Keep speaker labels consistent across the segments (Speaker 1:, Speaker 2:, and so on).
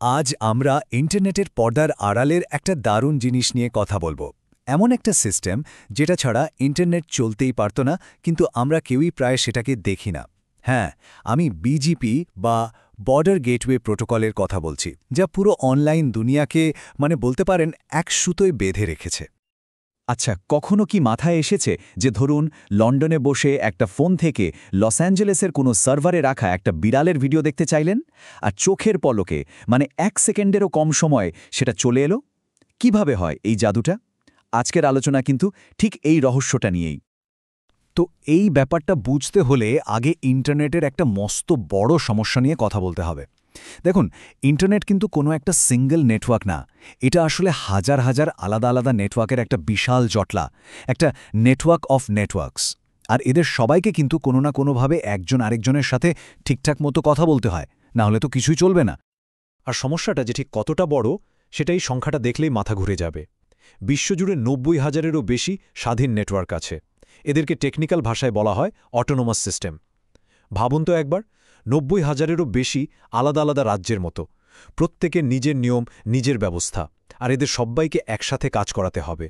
Speaker 1: আজ আমরা ইন্টারনেটের পর্দার আড়ালের একটা দারুণ জিনিস নিয়ে কথা বলবো। এমন একটা সিস্টেম যেটা ছাড়া ইন্টারনেট চলতেই পারত না, কিন্তু আমরা কেউই প্রায় সেটাকে দেখি না। হ্যাঁ, আমি বিজিপি বা বর্ডার গেটওয়ে প্রোটোকলের কথা বলছি, যা পুরো অনলাইন দুনিয়াকে বলতে পারেন এক সুতোয় বেঁধে রেখেছে।
Speaker 2: আচ্ছা, কখনো কি মাথায় এসেছে যে ধরুন লন্ডনে বসে একটা ফোন থেকে লস অ্যাঞ্জেলেসের কোনো সার্ভারে রাখা একটা বিড়ালের ভিডিও দেখতে চাইলেন, আর চোখের পলকে 1 সেকেন্ডেরও কম সময়ে সেটা চলে এলো? কিভাবে হয় এই জাদুটা? আজকের আলোচনা কিন্তু ঠিক এই রহস্যটা নিয়েই।
Speaker 1: তো এই ব্যাপারটা বুঝতে হলে আগে ইন্টারনেটের একটা মস্ত বড় সমস্যা নিয়ে কথা বলতে হবে। দেখুন, ইন্টারনেট কিন্তু কোনো একটা সিঙ্গল নেটওয়ার্ক না। এটা আসলে হাজার হাজার আলাদা আলাদা নেটওয়ার্কের একটা বিশাল জটলা, একটা নেটওয়ার্ক অফ নেটওয়ার্কস। আর এদের সবাইকে কিন্তু কোনো না কোনোভাবে একজন আরেকজনের সাথে ঠিকঠাক মতো কথা বলতে হয়, না হলে তো কিছুই চলবে না।
Speaker 3: আর সমস্যাটা যে ঠিক কতটা বড়, সেটাই সংখ্যাটা দেখলেই মাথা ঘুরে যাবে। বিশ্বজুড়ে 90,000-এরও বেশি স্বাধীন নেটওয়ার্ক আছে। এদেরকে টেকনিক্যাল ভাষায় বলা হয় অটোনোমাস সিস্টেম। ভাবুন তো একবার, 90,000-এরও বেশি আলাদা আলাদা রাজ্যের মতো, প্রত্যেকের নিজের নিয়ম, নিজের ব্যবস্থা, আর এদের সব্বাইকে একসাথে কাজ করাতে হবে।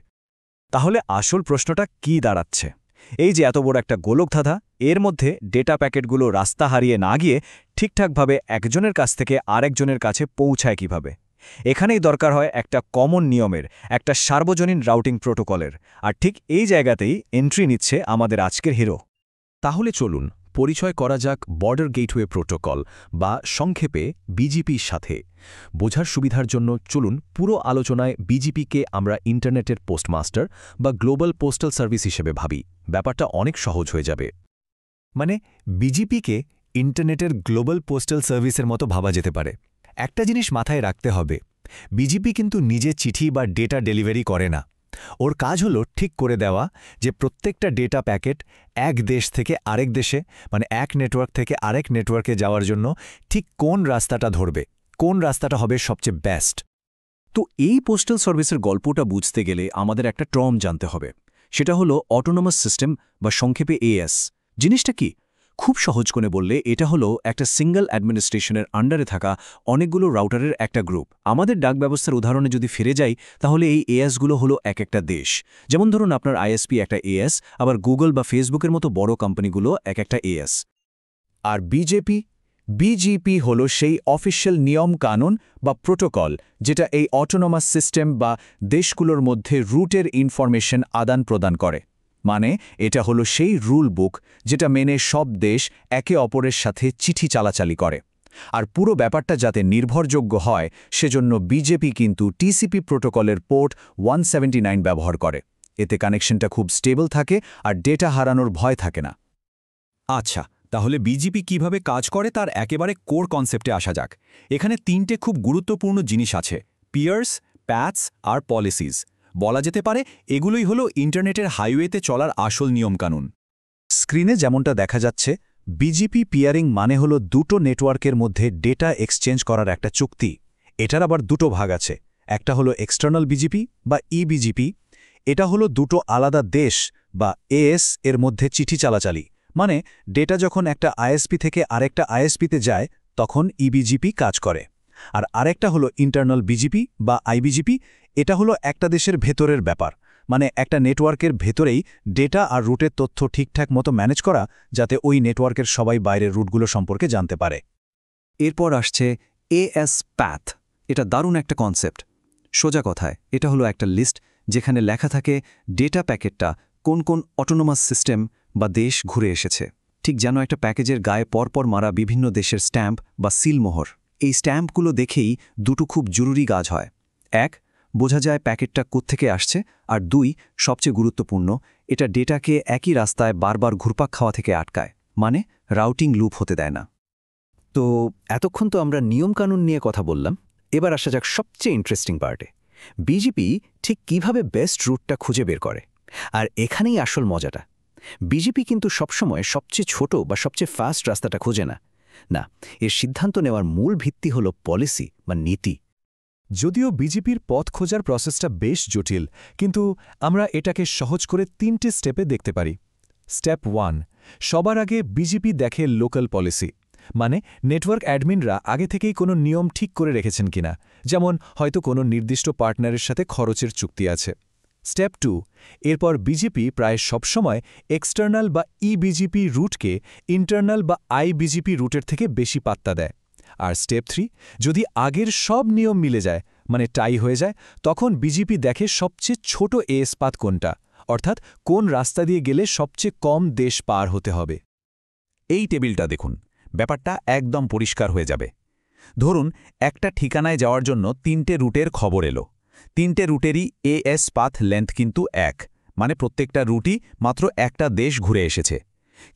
Speaker 2: তাহলে আসল প্রশ্নটা কি দাঁড়াচ্ছে? এই যে এত বড় একটা গোলকধাঁধা, এর মধ্যে ডেটা প্যাকেটগুলো রাস্তা হারিয়ে না গিয়ে ঠিকঠাকভাবে একজনের কাছ থেকে আরেকজনের কাছে পৌঁছায় কিভাবে? এখানেই দরকার হয় একটা কমন নিয়মের, একটা সার্বজনীন রাউটিং প্রোটোকলের। আর ঠিক এই জায়গাতেই এন্ট্রি নিচ্ছে আমাদের আজকের হিরো।
Speaker 4: তাহলে চলুন পরিচয় করা যাক বর্ডার গেটওয়ে প্রোটোকল বা সংক্ষেপে বিজিপির সাথে। বোঝার সুবিধার জন্য চলুন পুরো আলোচনায় বিজিপিকে আমরা ইন্টারনেটের পোস্টমাস্টার বা গ্লোবাল পোস্টাল সার্ভিস হিসেবে ভাবি। ব্যাপারটা অনেক সহজ হয়ে যাবে।
Speaker 1: বিজিপিকে ইন্টারনেটের গ্লোবাল পোস্টাল সার্ভিসের মতো ভাবা যেতে পারে। একটা জিনিস মাথায় রাখতে হবে, বিজিপি কিন্তু নিজে চিঠি বা ডেটা ডেলিভারি করে না। ওর কাজ হলো ঠিক করে দেওয়া যে প্রত্যেকটা ডেটা প্যাকেট এক দেশ থেকে আরেক দেশে, এক নেটওয়ার্ক থেকে আরেক নেটওয়ার্কে যাওয়ার জন্য ঠিক কোন রাস্তাটা ধরবে, কোন রাস্তাটা হবে সবচেয়ে বেস্ট।
Speaker 2: তো এই পোস্টাল সার্ভিসের গল্পটা বুঝতে গেলে আমাদের একটা টার্ম জানতে হবে। সেটা হলো অটোনোমাস সিস্টেম বা সংক্ষেপে এএস। জিনিসটা কি? খুব সহজ করে বললে এটা হলো একটা সিঙ্গল অ্যাডমিনিস্ট্রেশনের আন্ডারে থাকা অনেকগুলো রাউটারের একটা গ্রুপ। আমাদের ডাক ব্যবস্থার উদাহরণে যদি ফিরে যাই, তাহলে এই এএসগুলো হলো এক একটা দেশ। যেমন ধরুন আপনার আইএসপি একটা এএস, আবার গুগল বা ফেসবুকের মতো বড় কোম্পানিগুলো এক একটা এএস। আর বিজিপি হলো সেই অফিশিয়াল নিয়ম কানুন বা প্রোটোকল, যেটা এই অটোনোমাস সিস্টেম বা দেশগুলোর মধ্যে রুটের ইনফরমেশন আদান প্রদান করে। এটা হলো সেই রুল বুক যেটা মেনে সব দেশ একে অপরের সাথে চিঠি চালাচালি করে। আর পুরো ব্যাপারটা যাতে নির্ভরযোগ্য হয়, সেজন্য বিজেপি কিন্তু টিসিপি প্রোটোকলের পোর্ট 179 ব্যবহার করে। এতে কানেকশনটা খুব স্টেবল থাকে আর ডেটা হারানোর ভয় থাকে না।
Speaker 4: আচ্ছা, তাহলে বিজিপি কিভাবে কাজ করে তার একেবারে কোর কনসেপ্টে আসা যাক। এখানে 3টে খুব গুরুত্বপূর্ণ জিনিস আছে: পিয়ার্স, প্যাথস আর পলিসিজ। বলা যেতে পারে এগুলোই হলো ইন্টারনেটের হাইওয়েতে চলার আসল নিয়মকানুন।
Speaker 1: স্ক্রিনে যেমনটা দেখা যাচ্ছে, বিজিপি পিয়ারিং হলো দুটো নেটওয়ার্কের মধ্যে ডেটা এক্সচেঞ্জ করার একটা চুক্তি। এটার আবার দুটো ভাগ আছে। একটা হলো এক্সটার্নাল বিজিপি বা ইবিজিপি। এটা হলো দুটো আলাদা দেশ বা এএস এর মধ্যে চিঠি চালাচালি। ডেটা যখন একটা আইএসপি থেকে আরেকটা আইএসপিতে যায়, তখন ইবিজিপি কাজ করে। আর আরেকটা হলো ইন্টারনাল বিজিপি বা আইবিজিপি। এটা হলো একটা দেশের ভেতরের ব্যাপার, একটা নেটওয়ার্কের ভেতরেই ডেটা আর রুটের তথ্য ঠিকঠাক মতো ম্যানেজ করা, যাতে ওই নেটওয়ার্কের সবাই বাইরের রুটগুলো সম্পর্কে জানতে পারে।
Speaker 2: এরপর আসছে এএস প্যাথ। এটা দারুণ একটা কনসেপ্ট। সোজা কথায় এটা হলো একটা লিস্ট যেখানে লেখা থাকে ডেটা প্যাকেটটা কোন কোন অটোনোমাস সিস্টেম বা দেশ ঘুরে এসেছে। ঠিক যেন একটা প্যাকেজের গায়ে পরপর মারা বিভিন্ন দেশের স্ট্যাম্প বা সিলমোহর। এই স্ট্যাম্পগুলো দেখেই দুটো খুব জরুরি কাজ হয়। এক, বোঝা যায় প্যাকেটটা কোত্থেকে আসছে, আর 2, সবচেয়ে গুরুত্বপূর্ণ, এটা ডেটাকে একই রাস্তায় বারবার ঘুরপাক খাওয়া থেকে আটকায়, রাউটিং লুপ হতে দেয় না। তো এতক্ষণ তো আমরা নিয়মকানুন নিয়ে কথা বললাম। এবার আসা যাক সবচেয়ে ইন্টারেস্টিং পার্টে। বিজিপি ঠিক কিভাবে বেস্ট রুটটা খুঁজে বের করে। আর এখানেই আসল মজাটা। বিজিপি কিন্তু সবসময় সবচেয়ে ছোট বা সবচেয়ে ফাস্ট রাস্তাটা খোঁজে না। না, এর সিদ্ধান্ত নেওয়ার মূল ভিত্তি হল পলিসি বা নীতি।
Speaker 1: যদিও বিজেপির পথ খোঁজার প্রসেসটা বেশ জটিল, কিন্তু আমরা এটাকে সহজ করে 3টে স্টেপে দেখতে পারি। স্টেপ 1, সবার আগে বিজেপি দেখে লোকাল পলিসি।
Speaker 3: মানে নেটওয়ার্ক অ্যাডমিনরা আগে থেকেই কোনো নিয়ম ঠিক করে রেখেছেন কিনা, যেমন হয়তো কোনো নির্দিষ্ট পার্টনারের সাথে খরচের চুক্তি আছে। স্টেপ 2, এরপর বিজেপি প্রায় সবসময় এক্সটার্নাল বা ইবিজিপি রুটকে ইন্টারনাল বা আইবিজিপি রুটের থেকে বেশি পাত্তা দেয়। আর স্টেপ 3, যদি আগের সব নিয়ম মিলে যায়, মানে টাই হয়ে যায়, তখন বিজেপি দেখে সবচেয়ে ছোট এস পাথ কোনটা, অর্থাৎ কোন রাস্তা দিয়ে গেলে সবচেয়ে কম দেশ পার হতে হবে।
Speaker 1: এই টেবিলটা দেখুন, ব্যাপারটা একদম পরিষ্কার হয়ে যাবে। ধরুন একটা ঠিকানায় যাওয়ার জন্য 3টে রুটের খবর এলো। 3টে রুটেরই এএস পাথ লেন্থ কিন্তু এক, মানে প্রত্যেকটা রুটই মাত্র একটা দেশ ঘুরে এসেছে।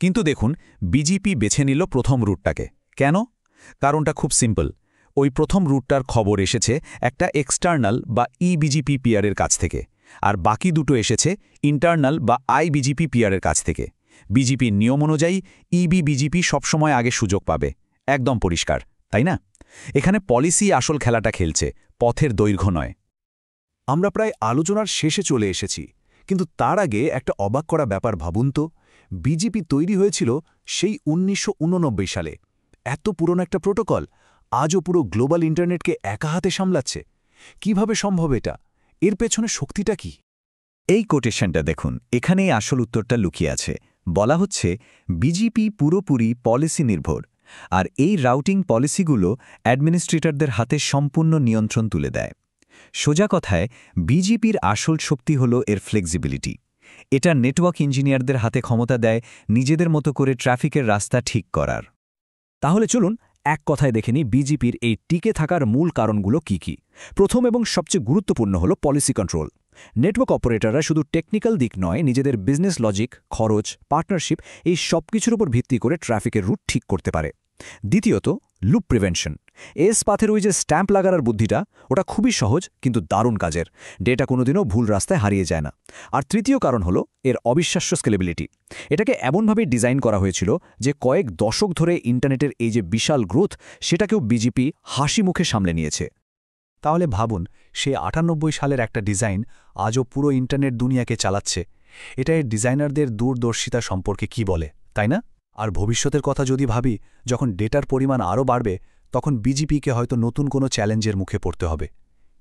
Speaker 1: কিন্তু দেখুন, বিজেপি বেছে নিল প্রথম রুটটাকে। কেন? কারণটা খুব সিম্পল। ওই প্রথম রুটটার খবর এসেছে একটা এক্সটার্নাল বা ইবিজিপি পিয়ারের কাছ থেকে, আর বাকি দুটো এসেছে ইন্টারনাল বা আইবিজিপি পিয়ারের কাছ থেকে। বিজেপির নিয়ম অনুযায়ী বিজেপি সবসময় আগে সুযোগ পাবে। একদম পরিষ্কার, তাই না? এখানে পলিসি আসল খেলাটা খেলছে, পথের দৈর্ঘ্য নয়।
Speaker 2: আমরা প্রায় আলোচনার শেষে চলে এসেছি, কিন্তু তার আগে একটা অবাক করা ব্যাপার ভাবুন তো। বিজেপি তৈরি হয়েছিল সেই ১৯৮৯ সালে। এত পুরনো একটা প্রোটোকল আজও পুরো গ্লোবাল ইন্টারনেটকে একা হাতে সামলাচ্ছে। কিভাবে সম্ভব এটা? এর পেছনে শক্তিটা কি?
Speaker 5: এই কোটেশনটা দেখুন, এখানেই আসল উত্তরটা লুকিয়ে আছে। বলা হচ্ছে বিজেপি পুরোপুরি পলিসি নির্ভর, আর এই রাউটিং পলিসিগুলো অ্যাডমিনিস্ট্রেটরদের হাতে সম্পূর্ণ নিয়ন্ত্রণ তুলে দেয়। সোজা কথায় বিজেপির আসল শক্তি হল এর ফ্লেক্সিবিলিটি। এটা নেটওয়ার্ক ইঞ্জিনিয়ারদের হাতে ক্ষমতা দেয় নিজেদের মতো করে ট্রাফিকের রাস্তা ঠিক করার।
Speaker 2: তাহলে চলুন এক কথায় দেখে নিই বিজেপির এই টিকে থাকার মূল কারণগুলো কি কি। প্রথম এবং সবচেয়ে গুরুত্বপূর্ণ হল পলিসি কন্ট্রোল। নেটওয়ার্ক অপারেটররা শুধু টেকনিক্যাল দিক নয়, নিজেদের বিজনেস লজিক, খরচ, পার্টনারশিপ এই সব কিছুর উপর ভিত্তি করে ট্রাফিকের রুট ঠিক করতে পারে। দ্বিতীয়ত, লুপ প্রিভেনশন। এস পাথের ওই যে স্ট্যাম্প লাগানোর বুদ্ধিটা, ওটা খুবই সহজ কিন্তু দারুণ কাজের। ডেটা কোনোদিনও ভুল রাস্তায় হারিয়ে যায় না। আর তৃতীয় কারণ হলো এর অবিশ্বাস্য স্কেলেবিলিটি। এটাকে এমনভাবে ডিজাইন করা হয়েছিল যে কয়েক দশক ধরে ইন্টারনেটের এই যে বিশাল গ্রোথ, সেটাকেও বিজেপি হাসি মুখে সামলে নিয়েছে।
Speaker 3: তাহলে ভাবুন, সে ৯৮ সালের একটা ডিজাইন আজও পুরো ইন্টারনেট দুনিয়াকে চালাচ্ছে। এটা এর ডিজাইনারদের দূরদর্শিতা সম্পর্কে কি বলে, তাই না? আর ভবিষ্যতের কথা যদি ভাবি, যখন ডেটার পরিমাণ আরও বাড়বে, তখন বিজেপিকে হয়তো নতুন কোনো চ্যালেঞ্জের মুখে পড়তে হবে।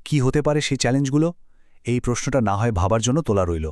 Speaker 3: কি হতে পারে সেই চ্যালেঞ্জগুলো? এই প্রশ্নটা না হয় ভাবার জন্য তোলা রইল।